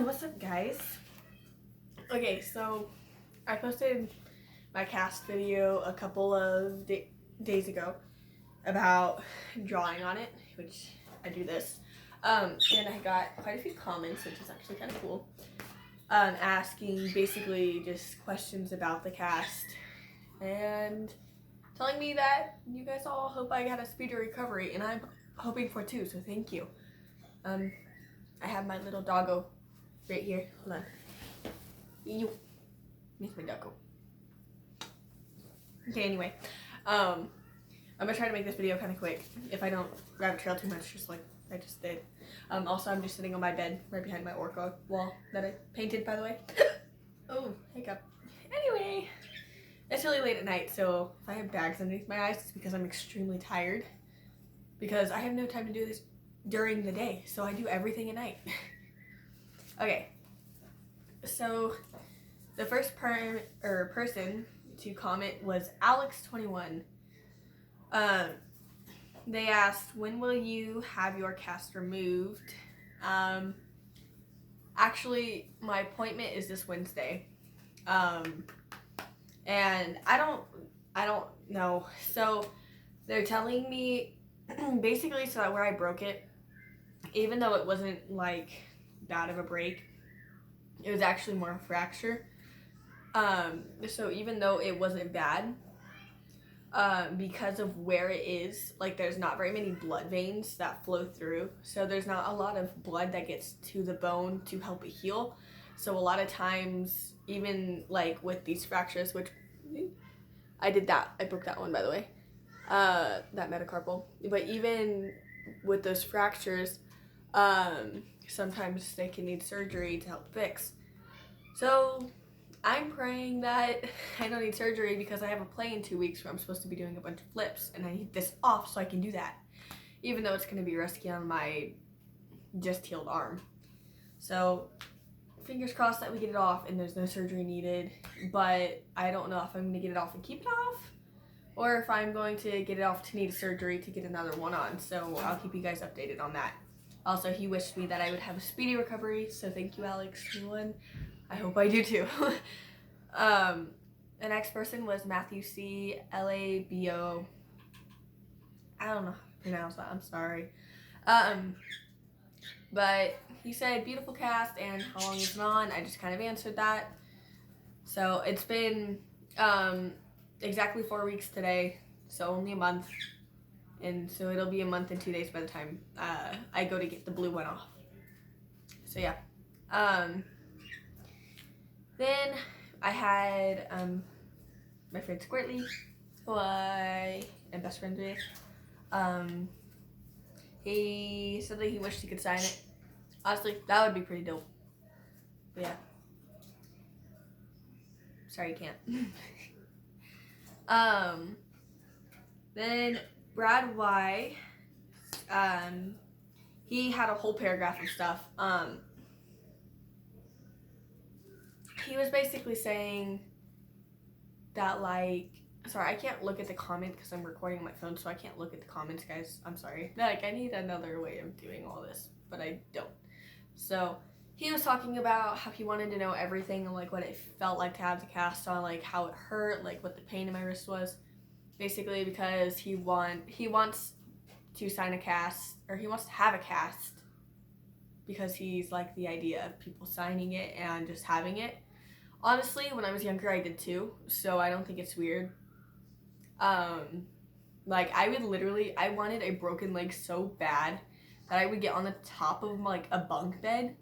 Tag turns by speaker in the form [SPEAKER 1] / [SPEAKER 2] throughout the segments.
[SPEAKER 1] What's up, guys? Okay, so I posted my cast video a couple of days ago about drawing on it, which I do this. And I got quite a few comments, which is actually kind of cool, asking basically just questions about the cast and telling me that you guys all hope I got a speedy recovery, and I'm hoping for too, so thank you. I have my little doggo right here. Hold on. You. Here's my doggo. Okay, anyway. I'm gonna try to make this video kind of quick. If I don't rabbit trail too much, just like I just did. Also, I'm just sitting on my bed right behind my orca wall that I painted, by the way. Oh, hiccup. Anyway, it's really late at night, so if I have bags underneath my eyes, it's because I'm extremely tired. Because I have no time to do this during the day, so I do everything at night. Okay, so the first person to comment was Alex21. They asked, when will you have your cast removed? Actually, my appointment is this Wednesday. And I don't know. So they're telling me basically so that where I broke it, even though it wasn't like bad of a break, it was actually more a fracture. So even though it wasn't bad, because of where it is, like there's not very many blood veins that flow through, so there's not a lot of blood that gets to the bone to help it heal. So a lot of times, even like with these fractures, which I broke that one, by the way, that metacarpal, but even with those fractures, sometimes they can need surgery to help fix. So I'm praying that I don't need surgery because I have a play in 2 weeks where I'm supposed to be doing a bunch of flips, and I need this off so I can do that, even though it's going to be risky on my just healed arm. So fingers crossed that we get it off and there's no surgery needed, but I don't know if I'm going to get it off and keep it off, or if I'm going to get it off to need a surgery to get another one on. So I'll keep you guys updated on that. Also, he wished me that I would have a speedy recovery, so thank you, Alex. I hope I do too. The next person was Matthew C. Labo. I don't know how to pronounce that, I'm sorry. But he said beautiful cast and how long is it on? I just kind of answered that. So it's been exactly 4 weeks today, so only a month. And so it'll be a month and 2 days by the time I go to get the blue one off. So yeah. Then I had my friend Squirtly, who I am best friends with. He said that he wished he could sign it. Honestly, that would be pretty dope. But yeah. Sorry, you can't. Then Brad Y. He had a whole paragraph of stuff. He was basically saying that, like, sorry, I can't look at the comment because I'm recording on my phone, so I can't look at the comments, guys. I'm sorry. Like, I need another way of doing all this, but I don't. So he was talking about how he wanted to know everything and like what it felt like to have the cast on, like how it hurt, like what the pain in my wrist was. Basically because he wants to sign a cast, or he wants to have a cast because he's like the idea of people signing it and just having it. Honestly, when I was younger, I did too, so I don't think it's weird. Like I wanted a broken leg so bad that I would get on the top of like a bunk bed,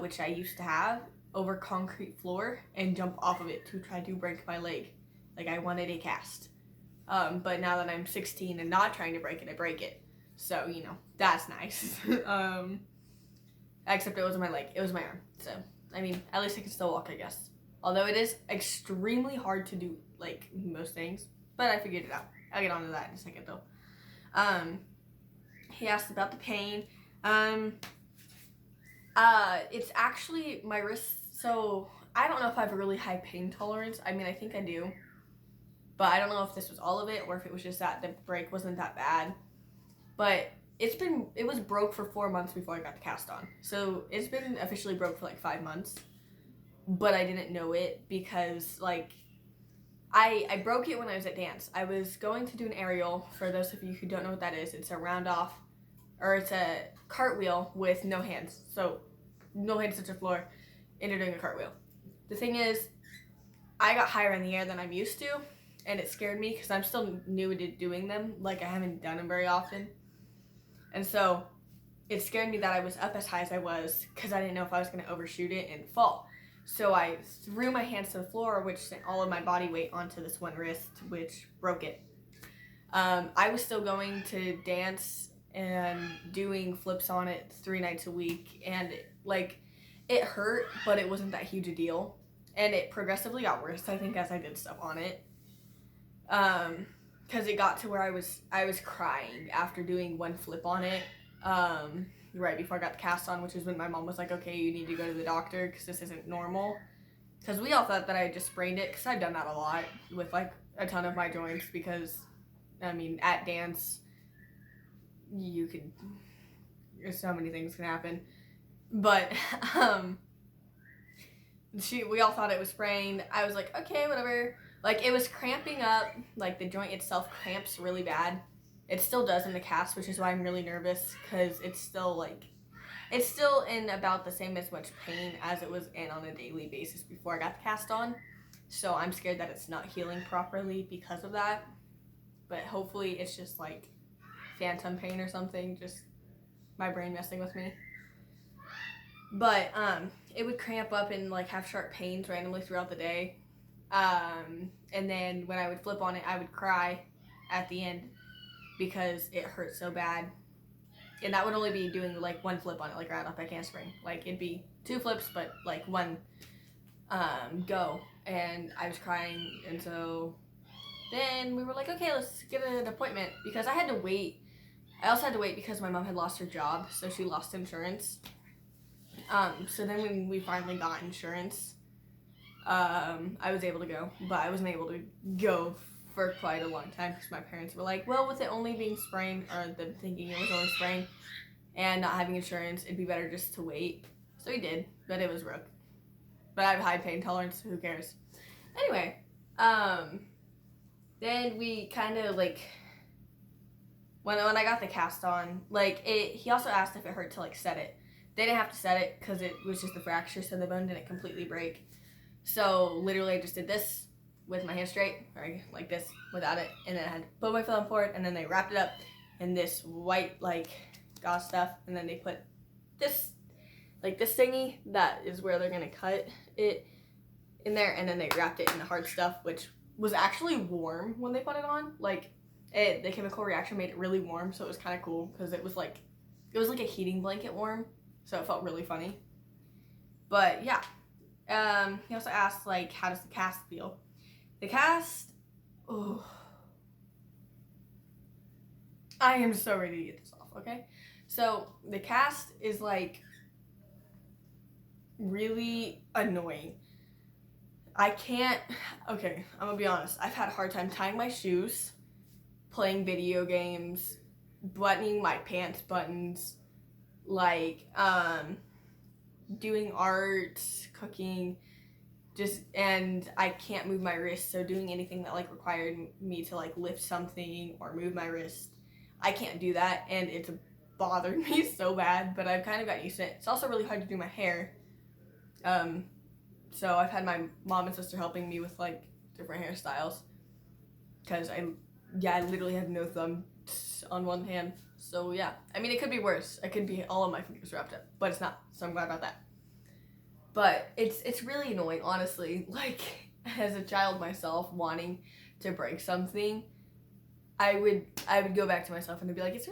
[SPEAKER 1] which I used to have, over concrete floor and jump off of it to try to break my leg. Like I wanted a cast. But now that I'm 16 and not trying to break it, I break it. So, you know, that's nice. Except it wasn't my leg, it was my arm. So, I mean, at least I can still walk, I guess. Although it is extremely hard to do, like, most things. But I figured it out. I'll get onto that in a second, though. He asked about the pain. It's actually my wrist, so I don't know if I have a really high pain tolerance. I mean, I think I do. But I don't know if this was all of it or if it was just that the break wasn't that bad. But it was broke for 4 months before I got the cast on. So it's been officially broke for like 5 months. But I didn't know it because like I broke it when I was at dance. I was going to do an aerial. For those of you who don't know what that is, it's a round off, or it's a cartwheel with no hands. So no hands touch the floor, and you're doing a cartwheel. The thing is, I got higher in the air than I'm used to, and it scared me because I'm still new to doing them. Like I haven't done them very often, and so it scared me that I was up as high as I was because I didn't know if I was going to overshoot it and fall. So I threw my hands to the floor, which sent all of my body weight onto this one wrist, which broke it. I was still going to dance and doing flips on it 3 nights a week, and it hurt, but it wasn't that huge a deal. And it progressively got worse, I think, as I did stuff on it. Because it got to where I was crying after doing one flip on it. Right before I got the cast on, which is when my mom was like, okay, you need to go to the doctor because this isn't normal. Because we all thought that I just sprained it, because I've done that a lot with like a ton of my joints, because I mean at dance so many things can happen. But we all thought it was sprained. I was like, okay, whatever. Like it was cramping up, like the joint itself cramps really bad. It still does in the cast, which is why I'm really nervous, because it's still in about the same as much pain as it was in on a daily basis before I got the cast on. So I'm scared that it's not healing properly because of that. But hopefully it's just like phantom pain or something, just my brain messing with me. But it would cramp up and like have sharp pains randomly throughout the day. And then when I would flip on it, I would cry at the end because it hurt so bad. And that would only be doing like one flip on it, like right off back handspring. Like it'd be 2 flips, but like one go. And I was crying, and so then we were like, okay, let's get an appointment, because I had to wait. I also had to wait because my mom had lost her job, so she lost insurance. So then when we finally got insurance, I was able to go, but I wasn't able to go for quite a long time because my parents were like, well, with it only being sprained, or them thinking it was only sprained and not having insurance, it'd be better just to wait. So we did, but it was broke. But I have high pain tolerance, so who cares? Anyway, then we kind of like, when I got the cast on, like he also asked if it hurt to like set it. They didn't have to set it because it was just a fracture, so the bone didn't completely break. So literally I just did this with my hand straight, or like this without it, and then I had to put my film forward, and then they wrapped it up in this white like gauze stuff, and then they put this thingy that is where they're gonna cut it in there, and then they wrapped it in the hard stuff, which was actually warm when they put it on. Like the chemical reaction made it really warm, so it was kind of cool because it was like a heating blanket warm, so it felt really funny. But yeah, he also asked like, how does the cast feel? The cast, oh, I am so ready to get this off, okay? So the cast is like really annoying. Okay, I'm gonna be honest. I've had a hard time tying my shoes, playing video games, buttoning my pants buttons, like, doing art, cooking, and I can't move my wrist, so doing anything that like required me to like lift something or move my wrist, I can't do that, and it's bothered me so bad, but I've kind of gotten used to it. It's also really hard to do my hair, so I've had my mom and sister helping me with like different hairstyles, because I literally have no thumb on one hand. So yeah, I mean, it could be worse. It could be all of my fingers wrapped up, but it's not, so I'm glad about that. But it's really annoying, honestly. Like, as a child myself, wanting to break something, I would go back to myself and be like, it's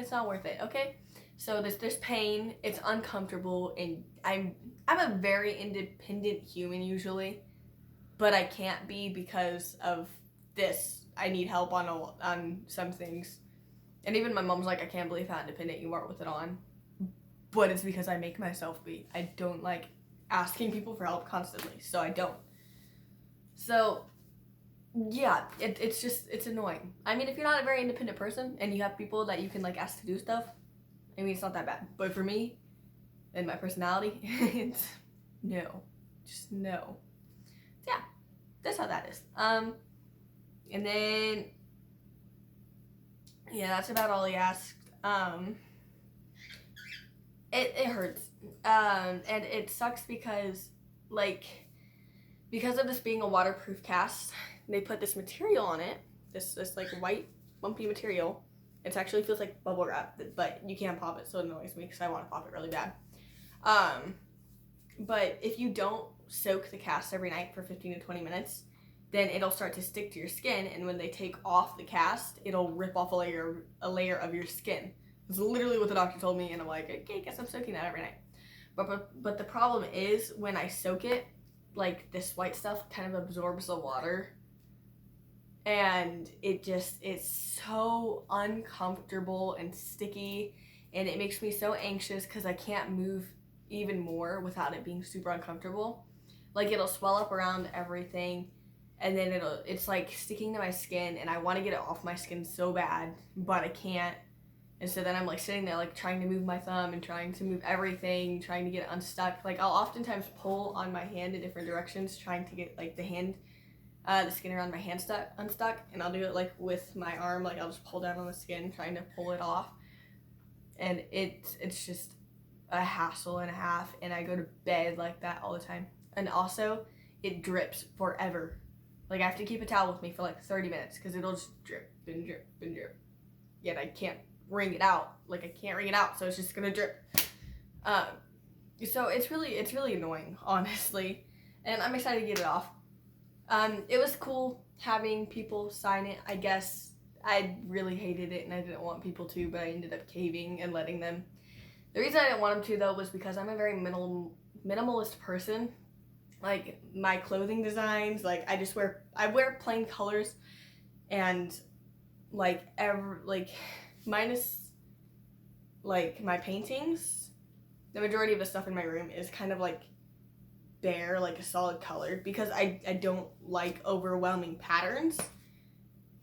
[SPEAKER 1] not worth it, okay? So there's pain, it's uncomfortable, and I'm a very independent human usually, but I can't be because of this. I need help on some things. And even my mom's like, I can't believe how independent you are with it on. But it's because I make myself be. I don't like asking people for help constantly, so I don't. So yeah, it's annoying. I mean, if you're not a very independent person and you have people that you can like ask to do stuff, I mean, it's not that bad. But for me and my personality, it's no, just no. So yeah, that's how that is. And then yeah, that's about all he asked. It hurts. And it sucks because like because of this being a waterproof cast, they put this material on it. This like white bumpy material. It actually feels like bubble wrap, but you can't pop it, so it annoys me because I want to pop it really bad. But if you don't soak the cast every night for 15 to 20 minutes, then it'll start to stick to your skin, and when they take off the cast, it'll rip off a layer of your skin. It's literally what the doctor told me, and I'm like, okay, I guess I'm soaking that every night. But the problem is when I soak it, like this white stuff kind of absorbs the water, and it's so uncomfortable and sticky, and it makes me so anxious because I can't move even more without it being super uncomfortable. Like it'll swell up around everything, and then it's like sticking to my skin, and I want to get it off my skin so bad, but I can't. And so then I'm like sitting there like trying to move my thumb and trying to move everything, trying to get it unstuck. Like I'll oftentimes pull on my hand in different directions, trying to get like the skin around my hand unstuck, and I'll do it like with my arm. Like I'll just pull down on the skin, trying to pull it off, and it's just a hassle and a half. And I go to bed like that all the time. And also, it drips forever. Like I have to keep a towel with me for like 30 minutes because it'll just drip and drip and drip. Yet I can't wring it out. Like I can't wring it out, so it's just gonna drip. So it's really annoying, honestly, and I'm excited to get it off. It was cool having people sign it. I guess I really hated it and I didn't want people to, but I ended up caving and letting them. The reason I didn't want them to though was because I'm a very minimalist person. Like my clothing designs, like I wear plain colors, and like minus like my paintings, the majority of the stuff in my room is kind of like bare, like a solid color, because I don't like overwhelming patterns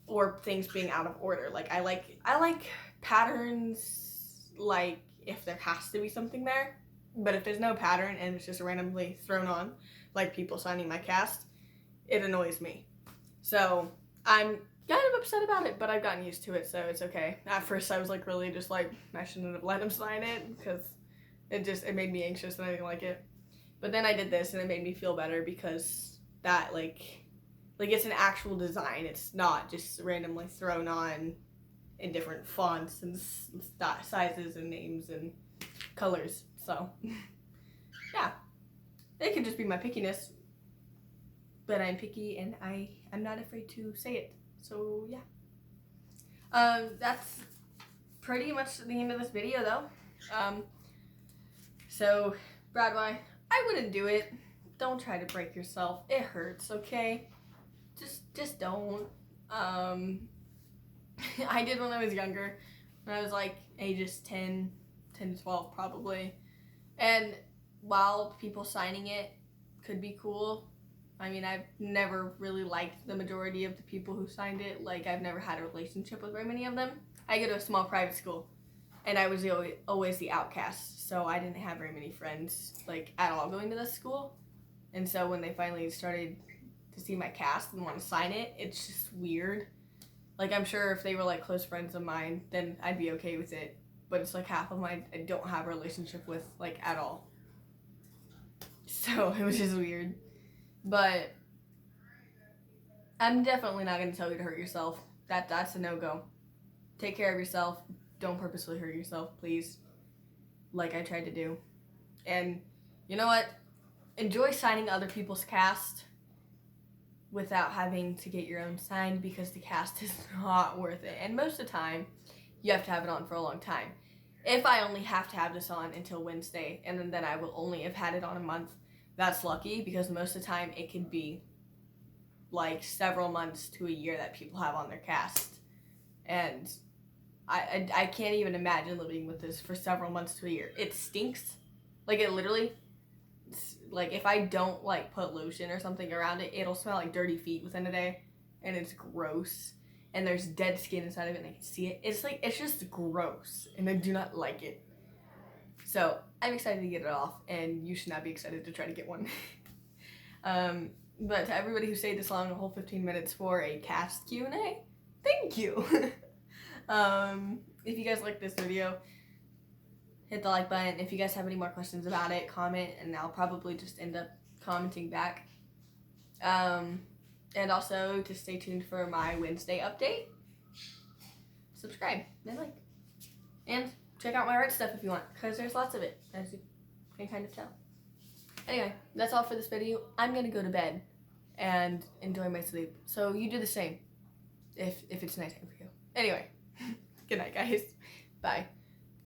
[SPEAKER 1] or things being out of order. Like I like patterns, like if there has to be something there, but if there's no pattern and it's just randomly thrown on, like people signing my cast, it annoys me. So I'm kind of upset about it, but I've gotten used to it, so it's okay. At first I was like really just like I shouldn't have let him sign it because it made me anxious and I didn't like it. But then I did this and it made me feel better because that like it's an actual design. It's not just randomly thrown on in different fonts and sizes and names and colors. So yeah, it could just be my pickiness, but I'm picky and I'm not afraid to say it. So yeah, that's pretty much the end of this video though. So Bradway, I wouldn't do it. Don't try to break yourself. It hurts, okay? Just don't. I did when I was younger. When I was like ages 10 to 12 probably. And while people signing it could be cool, I mean, I've never really liked the majority of the people who signed it. Like, I've never had a relationship with very many of them. I go to a small private school, and I was always the outcast, so I didn't have very many friends, like, at all going to this school. And so when they finally started to see my cast and want to sign it, it's just weird. Like, I'm sure if they were, like, close friends of mine, then I'd be okay with it. But it's, like, half of them I don't have a relationship with, like, at all. So it was just weird. But I'm definitely not going to tell you to hurt yourself. That's a no-go. Take care of yourself. Don't purposely hurt yourself, please. Like I tried to do. And you know what? Enjoy signing other people's cast without having to get your own signed, because the cast is not worth it. And most of the time, you have to have it on for a long time. If I only have to have this on until Wednesday, and then I will only have had it on a month, that's lucky, because most of the time it could be like several months to a year that people have on their cast. And I can't even imagine living with this for several months to a year. It stinks. Like, it literally, like, if I don't, like, put lotion or something around it, it'll smell like dirty feet within a day. and it's gross. And there's dead skin inside of it and I can see it. It's just gross and I do not like it. So I'm excited to get it off and you should not be excited to try to get one. But to everybody who stayed this long, a whole 15 minutes for a cast Q&A, thank you. If you guys like this video, hit the like button. If you guys have any more questions about it, comment, and I'll probably just end up commenting back. And also to stay tuned for my Wednesday update. Subscribe and like. And check out my art stuff if you want, because there's lots of it, as you can kind of tell. Anyway, that's all for this video. I'm gonna go to bed and enjoy my sleep. So you do the same if it's nighttime for you. Anyway, good night guys. Bye.